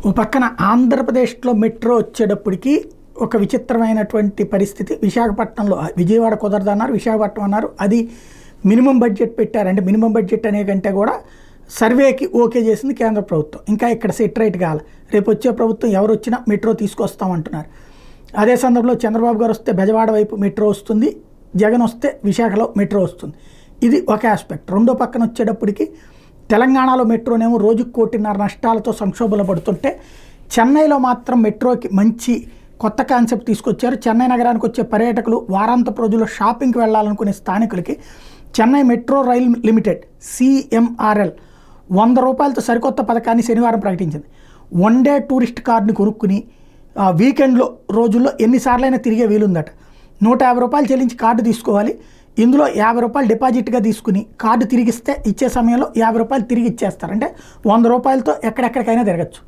ఓ పక్కన ఆంధ్రప్రదేశ్లో మెట్రో వచ్చేటప్పటికి ఒక విచిత్రమైనటువంటి పరిస్థితి. విశాఖపట్నంలో విజయవాడ కుదరదన్నారు, విశాఖపట్నం అన్నారు. అది మినిమం బడ్జెట్ పెట్టారంటే మినిమం బడ్జెట్ అనే కంటే కూడా సర్వేకి ఓకే చేసింది కేంద్ర ప్రభుత్వం. ఇంకా ఇక్కడ సెటరైట్ కావాలి. రేపు వచ్చే ప్రభుత్వం ఎవరు వచ్చినా మెట్రో తీసుకొస్తామంటున్నారు. అదే సందర్భంలో చంద్రబాబు గారు వస్తే బెజవాడ వైపు మెట్రో వస్తుంది, జగన్ వస్తే విశాఖలో మెట్రో వస్తుంది. ఇది ఒక ఆస్పెక్ట్. రెండో పక్కన వచ్చేటప్పటికి తెలంగాణలో మెట్రోనేమో రోజుకు 1.5 కోటి నష్టాలతో సంక్షోభంలో పడుతుంటే చెన్నైలో మాత్రం మెట్రోకి మంచి కొత్త కాన్సెప్ట్ తీసుకొచ్చారు. చెన్నై నగరానికి వచ్చే పర్యాటకులు వారాంతపు రోజుల్లో షాపింగ్కి వెళ్ళాలనుకునే స్థానికులకి Chennai metro rail limited CMRL 100 రూపాయలతో సరికొత్త పథకాన్ని శనివారం ప్రకటించింది. 1 డే టూరిస్ట్ కార్డుని కొనుక్కుని వీకెండ్లో రోజుల్లో ఎన్నిసార్లైనా తిరిగే వీలుందట. 150 రూపాయలు చెల్లించి కార్డు తీసుకోవాలి. ఇందులో 50 రూపాయలు డిపాజిట్గా తీసుకుని కార్డు తిరిగిస్తే ఇచ్చే సమయంలో 50 రూపాయలు తిరిగి ఇచ్చేస్తారు. అంటే 100 రూపాయలతో ఎక్కడెక్కడికైనా తిరగచ్చు.